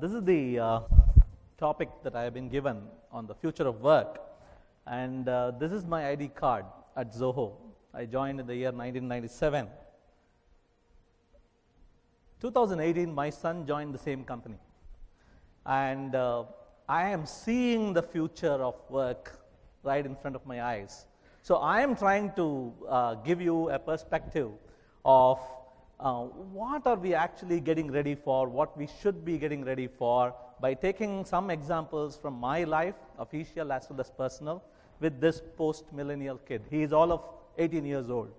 This is the topic that I have been given on the future of work, and this is my ID card at Zoho. I joined in the year 1997. 2018, my son joined the same company, and I am seeing the future of work right in front of my eyes. So I am trying to give you a perspective of what are we actually getting ready for, what we should be getting ready for, by taking some examples from my life, official as well as personal, with this post-millennial kid. He is all of 18 years old.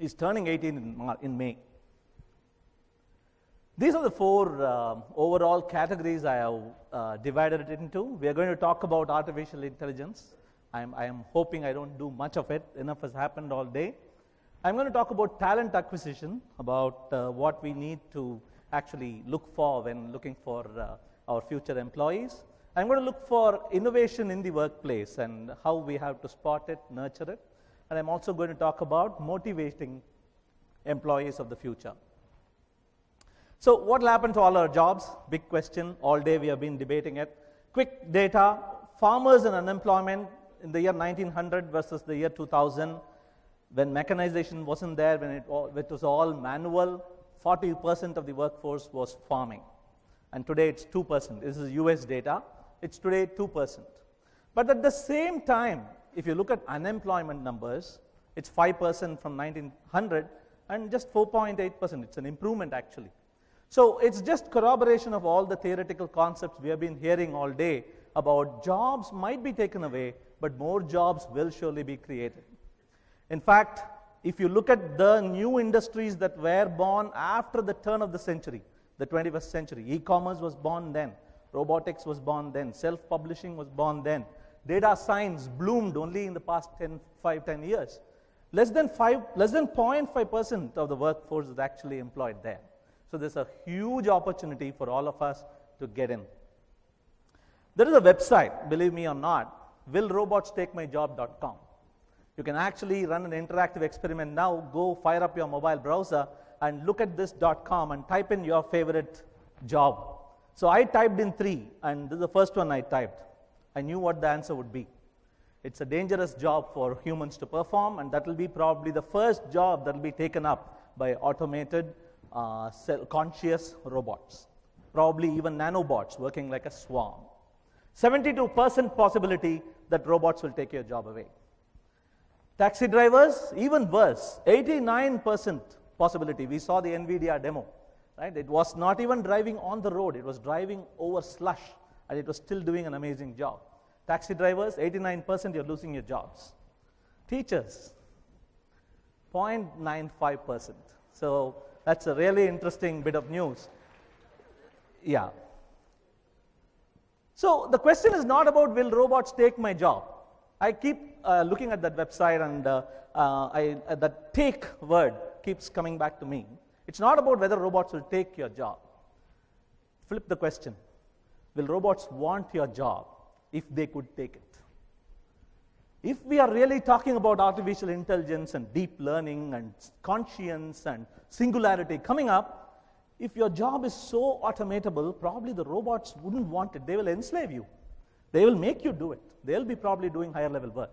He's turning 18 in May. These are the four overall categories I have divided it into. We are going to talk about artificial intelligence. I am hoping I don't do much of it. Enough has happened all day. I'm going to talk about talent acquisition, about what we need to actually look for when looking for our future employees. I'm going to look for innovation in the workplace and how we have to spot it, nurture it. And I'm also going to talk about motivating employees of the future. So what will happen to all our jobs? Big question. All day we have been debating it. Quick data. Farmers and unemployment in the year 1900 versus the year 2000. When mechanization wasn't there, when it was all manual, 40% of the workforce was farming. And today it's 2%. This is US data. It's today 2%. But at the same time, if you look at unemployment numbers, it's 5% from 1900 and just 4.8%. It's an improvement actually. So it's just corroboration of all the theoretical concepts we have been hearing all day about jobs might be taken away, but more jobs will surely be created. In fact, if you look at the new industries that were born after the turn of the century, the 21st century, e-commerce was born then, robotics was born then, self-publishing was born then, data science bloomed only in the past 10 years. Less than 0.5% of the workforce is actually employed there. So there's a huge opportunity for all of us to get in. There is a website, believe me or not, willrobotstakemyjob.com. You can actually run an interactive experiment now. Go fire up your mobile browser and look at this .com and type in your favorite job. So I typed in 3, and this is the first one I typed. I knew what the answer would be. It's a dangerous job for humans to perform, and that will be probably the first job that will be taken up by automated, conscious robots. Probably even nanobots working like a swarm. 72% possibility that robots will take your job away. Taxi drivers, even worse, 89% possibility. We saw the NVIDIA demo, right? It was not even driving on the road. It was driving over slush, and it was still doing an amazing job. Taxi drivers, 89% you're losing your jobs. Teachers, 0.95%. So that's a really interesting bit of news. Yeah. So the question is not about will robots take my job. I keep looking at that website, and that take word keeps coming back to me. It's not about whether robots will take your job. Flip the question. Will robots want your job if they could take it? If we are really talking about artificial intelligence and deep learning and conscience and singularity coming up, if your job is so automatable, probably the robots wouldn't want it. They will enslave you. They will make you do it. They'll be probably doing higher level work.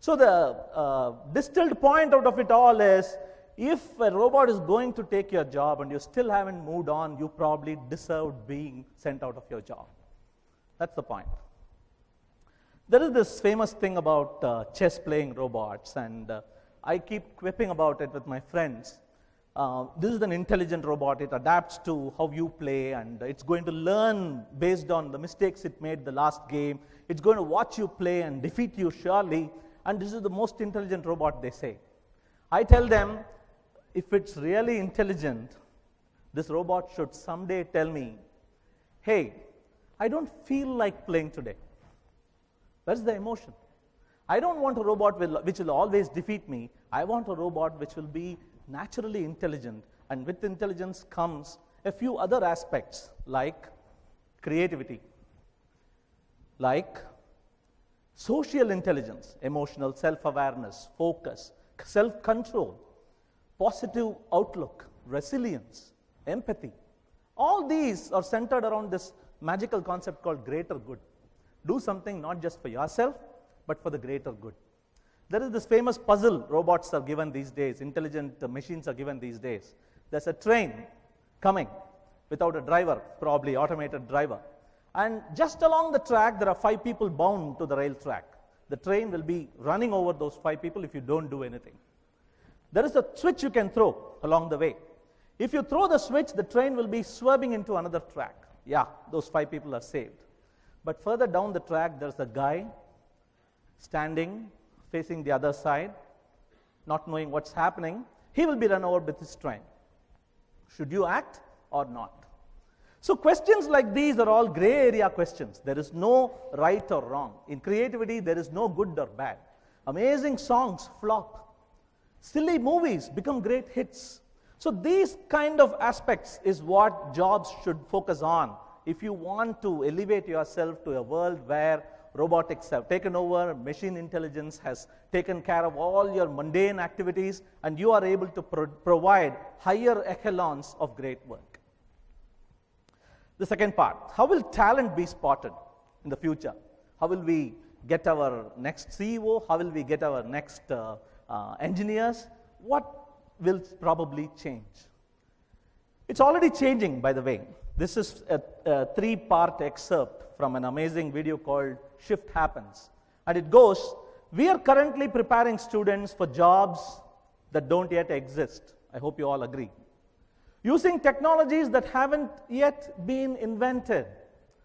So the distilled point out of it all is, if a robot is going to take your job and you still haven't moved on, you probably deserved being sent out of your job. That's the point. There is this famous thing about chess playing robots, and I keep quipping about it with my friends. This is an intelligent robot. It adapts to how you play, and it's going to learn based on the mistakes it made the last game. It's going to watch you play and defeat you surely, and this is the most intelligent robot, they say. I tell them, if it's really intelligent, this robot should someday tell me, hey, I don't feel like playing today. Where's the emotion? I don't want a robot which will always defeat me. I want a robot which will be naturally intelligent, and with intelligence comes a few other aspects like creativity, like social intelligence, emotional self-awareness, focus, self-control, positive outlook, resilience, empathy, All these are centered around this magical concept called greater good. Do something not just for yourself, but for the greater good. There is this famous puzzle robots are given these days, intelligent machines are given these days. There's a train coming without a driver, probably automated driver. And just along the track, there are 5 people bound to the rail track. The train will be running over those 5 people if you don't do anything. There is a switch you can throw along the way. If you throw the switch, the train will be swerving into another track. Yeah, those 5 people are saved. But further down the track, there's a guy standing, facing the other side, not knowing what's happening. He will be run over with his train. Should you act or not? So questions like these are all gray area questions. There is no right or wrong. In creativity, there is no good or bad. Amazing songs flop. Silly movies become great hits. So these kind of aspects is what jobs should focus on if you want to elevate yourself to a world where robotics have taken over, machine intelligence has taken care of all your mundane activities, and you are able to provide higher echelons of great work. The second part, how will talent be spotted in the future? How will we get our next CEO? How will we get our next engineers? What will probably change? It's already changing, by the way. This is a 3-part excerpt from an amazing video called Shift Happens. And it goes, we are currently preparing students for jobs that don't yet exist. I hope you all agree. Using technologies that haven't yet been invented.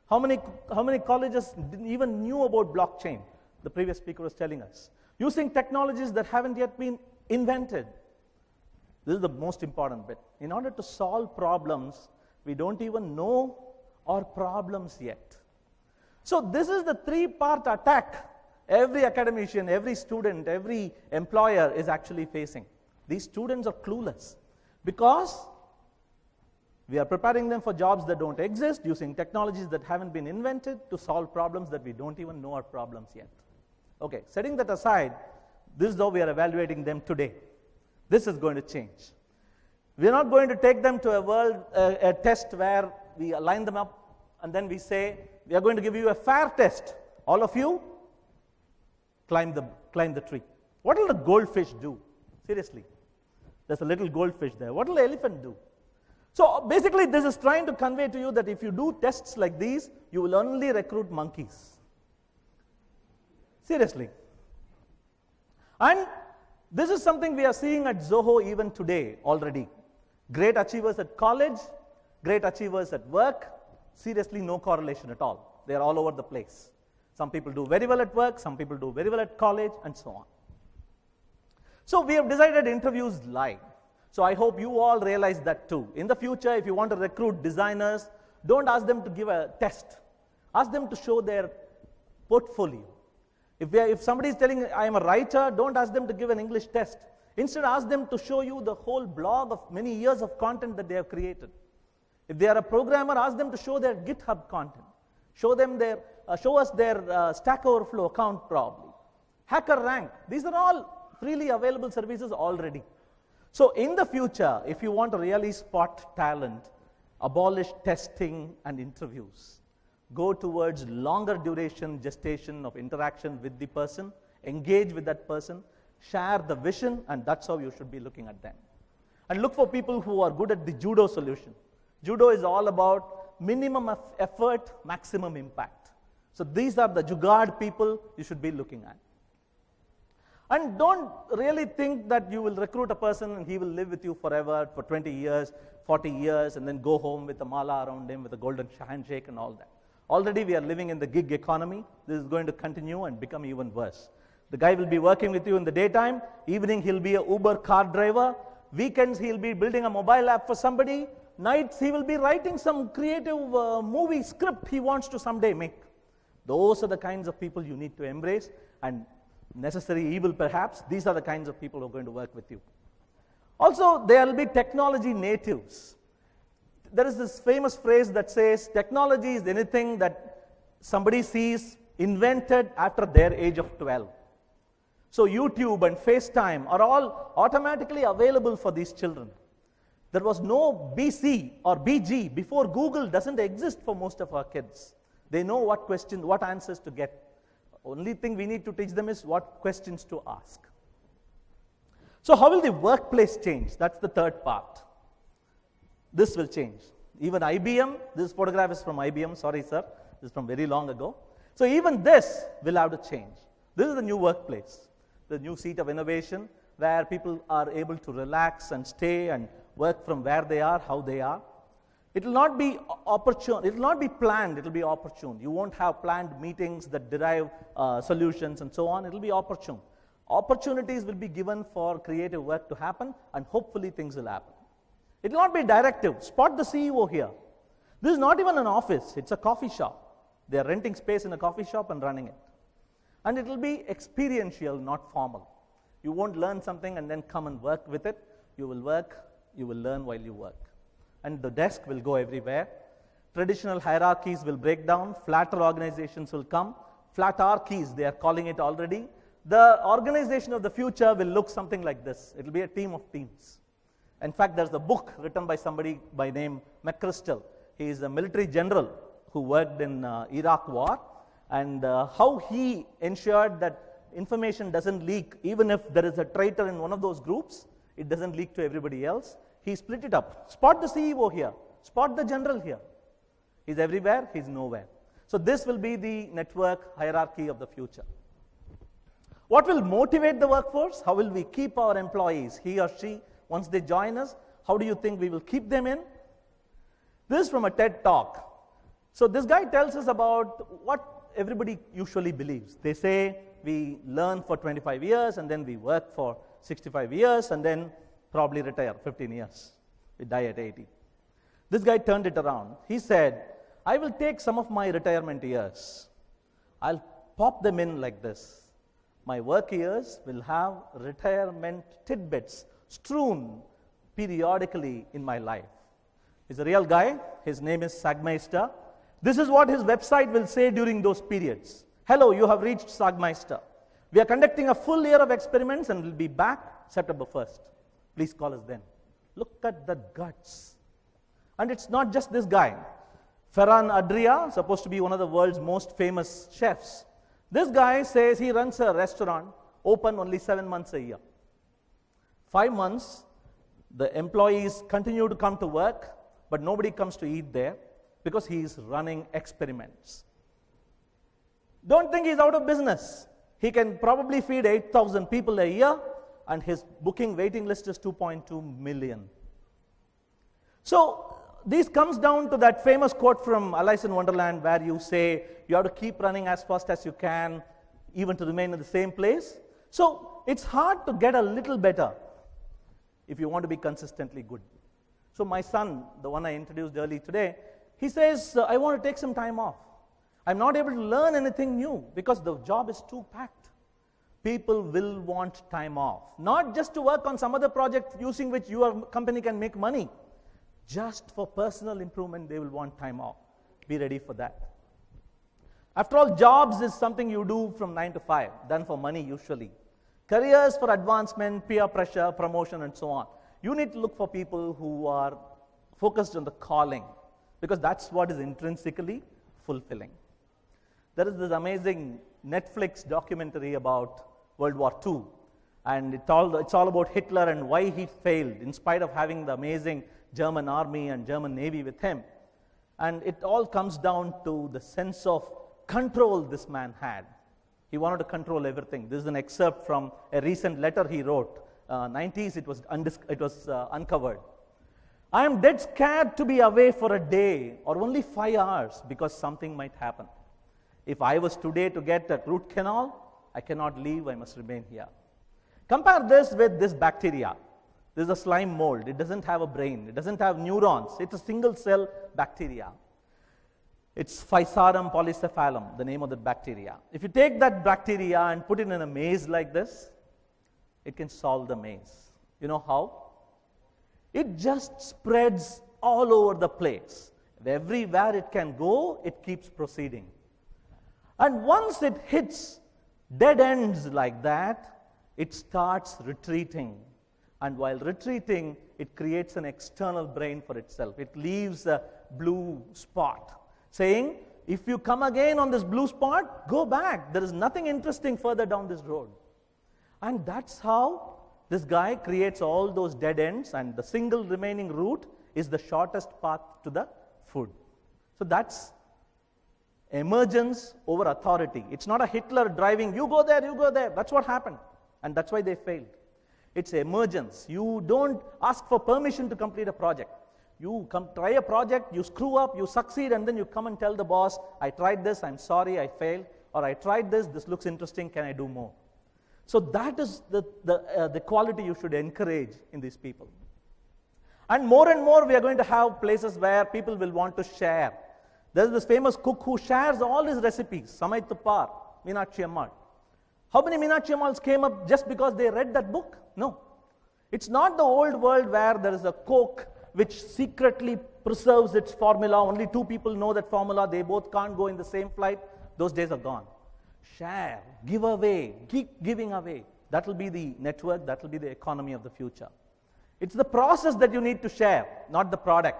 How many colleges even knew about blockchain? The previous speaker was telling us. Using technologies that haven't yet been invented. This is the most important bit. In order to solve problems, we don't even know our problems yet. So this is the 3-part attack every academician, every student, every employer is actually facing. These students are clueless because we are preparing them for jobs that don't exist, using technologies that haven't been invented to solve problems that we don't even know are problems yet. Okay, setting that aside, this is how we are evaluating them today. This is going to change. We are not going to take them to a test where we align them up and then we say, we are going to give you a fair test. All of you, climb the tree. What will the goldfish do? Seriously. There's a little goldfish there. What will the elephant do? So basically, this is trying to convey to you that if you do tests like these, you will only recruit monkeys. Seriously. And this is something we are seeing at Zoho even today already. Great achievers at college, great achievers at work, seriously no correlation at all. They are all over the place. Some people do very well at work, some people do very well at college, and so on. So we have decided interviews lie. So I hope you all realize that too. In the future, if you want to recruit designers, don't ask them to give a test. Ask them to show their portfolio. If somebody is telling, I am a writer, don't ask them to give an English test. Instead, ask them to show you the whole blog of many years of content that they have created. If they are a programmer, ask them to show their GitHub content. Show us their Stack Overflow account probably. HackerRank. These are all freely available services already. So in the future, if you want to really spot talent, abolish testing and interviews. Go towards longer duration gestation of interaction with the person, engage with that person, share the vision, and that's how you should be looking at them. And look for people who are good at the judo solution. Judo is all about minimum effort, maximum impact. So these are the jugaad people you should be looking at. And don't really think that you will recruit a person and he will live with you forever for 20 years, 40 years, and then go home with a mala around him with a golden handshake and all that. Already we are living in the gig economy. This is going to continue and become even worse. The guy will be working with you in the daytime. Evening he'll be a Uber car driver. Weekends he'll be building a mobile app for somebody. Nights he will be writing some creative movie script he wants to someday make. Those are the kinds of people you need to embrace, and necessary evil perhaps. These are the kinds of people who are going to work with you. Also, there will be technology natives. There is this famous phrase that says technology is anything that somebody sees invented after their age of 12. So YouTube and FaceTime are all automatically available for these children. There was no BC or BG. Before Google doesn't exist for most of our kids. They know what questions, what answers to get. Only thing we need to teach them is what questions to ask. So how will the workplace change? That's the third part. This will change. Even IBM, this photograph is from IBM, sorry sir, this is from very long ago. So even this will have to change. This is the new workplace, the new seat of innovation, where people are able to relax and stay and work from where they are, how they are. It will not be opportune, it will not be planned, it will be opportune. You won't have planned meetings that derive solutions and so on, it will be opportune. Opportunities will be given for creative work to happen, and hopefully things will happen. It will not be directive. Spot the CEO here. This is not even an office, it's a coffee shop. They are renting space in a coffee shop and running it. And it will be experiential, not formal. You won't learn something and then come and work with it. You will work, you will learn while you work. And the desk will go everywhere. Traditional hierarchies will break down. Flatter organizations will come. Flatarchies, they are calling it already. The organization of the future will look something like this. It will be a team of teams. In fact, there's a book written by somebody by name McChrystal. He is a military general who worked in Iraq war, and how he ensured that information doesn't leak. Even if there is a traitor in one of those groups, it doesn't leak to everybody else. He split it up. Spot the CEO here. Spot the general here. He's everywhere, he's nowhere. So this will be the network hierarchy of the future. What will motivate the workforce? How will we keep our employees, he or she, once they join us? How do you think we will keep them in? This is from a TED talk. So this guy tells us about what everybody usually believes. They say we learn for 25 years and then we work for 65 years and then probably retire 15 years. We die at 80. This guy turned it around. He said, I will take some of my retirement years. I'll pop them in like this. My work years will have retirement tidbits strewn periodically in my life. He's a real guy. His name is Sagmeister. This is what his website will say during those periods. Hello, you have reached Sagmeister. We are conducting a full year of experiments and will be back September 1st. Please call us then. Look at the guts. And it's not just this guy. Ferran Adria, supposed to be one of the world's most famous chefs. This guy says he runs a restaurant, open only 7 months a year. 5 months, the employees continue to come to work, but nobody comes to eat there because he is running experiments. Don't think he's out of business. He can probably feed 8,000 people a year, and his booking waiting list is 2.2 million. So this comes down to that famous quote from Alice in Wonderland where you say you have to keep running as fast as you can, even to remain in the same place. So it's hard to get a little better if you want to be consistently good. So my son, the one I introduced early today, he says, I want to take some time off. I'm not able to learn anything new because the job is too packed. People will want time off. Not just to work on some other project using which your company can make money. Just for personal improvement, they will want time off. Be ready for that. After all, jobs is something you do from 9 to 5, done for money usually. Careers for advancement, peer pressure, promotion, and so on. You need to look for people who are focused on the calling, because that's what is intrinsically fulfilling. There is this amazing Netflix documentary about World War II, and it's all about Hitler and why he failed in spite of having the amazing German army and German navy with him. And it all comes down to the sense of control this man had. He wanted to control everything. This is an excerpt from a recent letter he wrote. 90s, it was uncovered. I am dead scared to be away for a day or only 5 hours because something might happen. If I was today to get a root canal, I cannot leave, I must remain here. Compare this with this bacteria. This is a slime mold. It doesn't have a brain. It doesn't have neurons. It's a single cell bacteria. It's Physarum polycephalum, the name of the bacteria. If you take that bacteria and put it in a maze like this, it can solve the maze. You know how? It just spreads all over the place. Everywhere it can go, it keeps proceeding. And once it hits dead ends like that, it starts retreating. And while retreating, it creates an external brain for itself. It leaves a blue spot, saying, if you come again on this blue spot, go back. There is nothing interesting further down this road. And that's how this guy creates all those dead ends, and the single remaining route is the shortest path to the food. So that's emergence over authority. It's not a Hitler driving, you go there, you go there. That's what happened. And that's why they failed. It's emergence. You don't ask for permission to complete a project. You come try a project, you screw up, you succeed, and then you come and tell the boss, I tried this, I'm sorry, I failed. Or I tried this looks interesting, can I do more? So that is the quality you should encourage in these people. And more we are going to have places where people will want to share. There is this famous cook who shares all his recipes, Samay Tuppar, Meenakshi Ammal. How many Meenakshi Ammals came up just because they read that book? No. It's not the old world where there is a Coke which secretly preserves its formula. Only two people know that formula. They both can't go in the same flight. Those days are gone. Share, give away, keep giving away. That will be the network, that will be the economy of the future. It's the process that you need to share, not the product.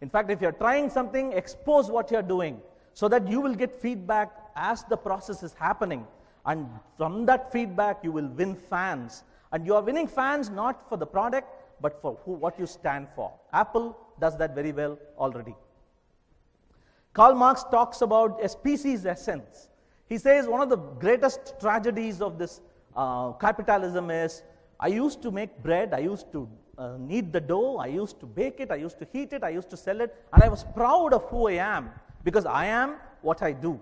In fact, if you're trying something, expose what you're doing so that you will get feedback as the process is happening. And from that feedback, you will win fans. And you are winning fans not for the product, but for what you stand for. Apple does that very well already. Karl Marx talks about a species essence. He says one of the greatest tragedies of this capitalism is, I used to make bread, I used to knead the dough, I used to bake it, I used to heat it, I used to sell it, and I was proud of who I am because I am what I do.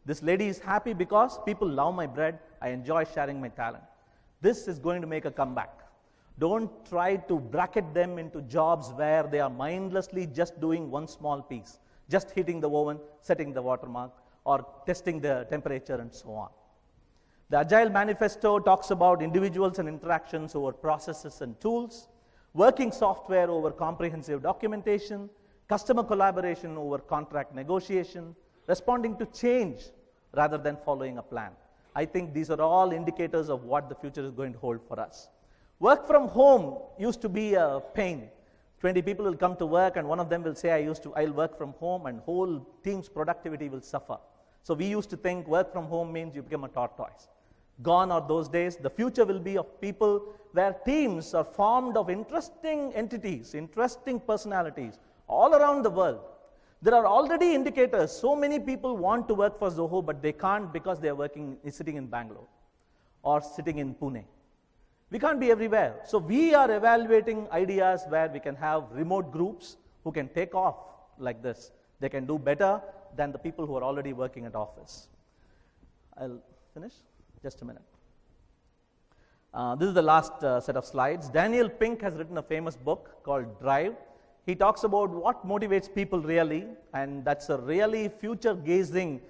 This lady is happy because people love my bread, I enjoy sharing my talent. This is going to make a comeback. Don't try to bracket them into jobs where they are mindlessly just doing one small piece, just heating the oven, setting the watermark, or testing the temperature and so on. The Agile Manifesto talks about individuals and interactions over processes and tools, working software over comprehensive documentation, customer collaboration over contract negotiation, responding to change rather than following a plan. I think these are all indicators of what the future is going to hold for us. Work from home used to be a pain. 20 people will come to work and one of them will say, I'll work from home, and whole team's productivity will suffer. So we used to think work from home means you become a tortoise. Gone are those days. The future will be of people where teams are formed of interesting entities, interesting personalities all around the world. There are already indicators. So many people want to work for Zoho, but they can't because they are sitting in Bangalore or sitting in Pune. We can't be everywhere. So we are evaluating ideas where we can have remote groups who can take off like this. They can do better than the people who are already working at office. I'll finish. Just a minute. This is the last set of slides. Daniel Pink has written a famous book called Drive. He talks about what motivates people really, and that's a really future-gazing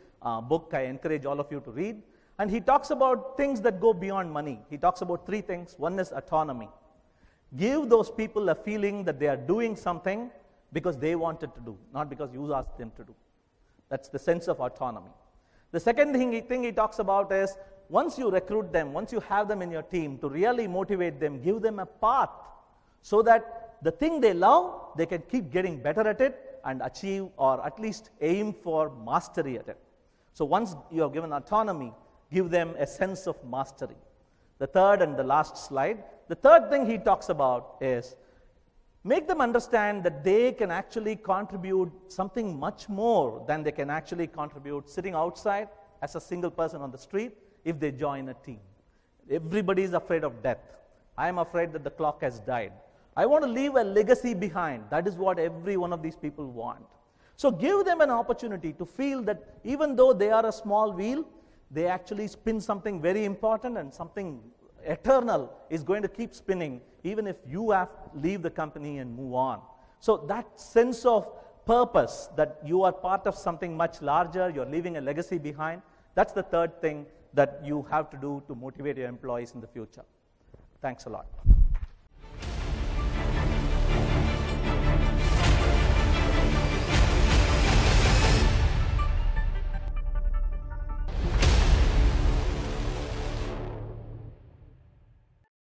book I encourage all of you to read. And he talks about things that go beyond money. He talks about three things. One is autonomy. Give those people a feeling that they are doing something because they wanted to do, not because you asked them to do. That's the sense of autonomy. The second thing he talks about is, once you recruit them, once you have them in your team, to really motivate them, give them a path so that the thing they love, they can keep getting better at it and achieve or at least aim for mastery at it. So once you are given autonomy, give them a sense of mastery. The third and the last slide, the third thing he talks about is make them understand that they can actually contribute something much more than they can actually contribute sitting outside as a single person on the street if they join a team. Everybody is afraid of death. I am afraid that the clock has died. I want to leave a legacy behind. That is what every one of these people want. So give them an opportunity to feel that even though they are a small wheel, they actually spin something very important, and something eternal is going to keep spinning even if you have to leave the company and move on. So that sense of purpose, that you are part of something much larger, you're leaving a legacy behind, that's the third thing that you have to do to motivate your employees in the future. Thanks a lot.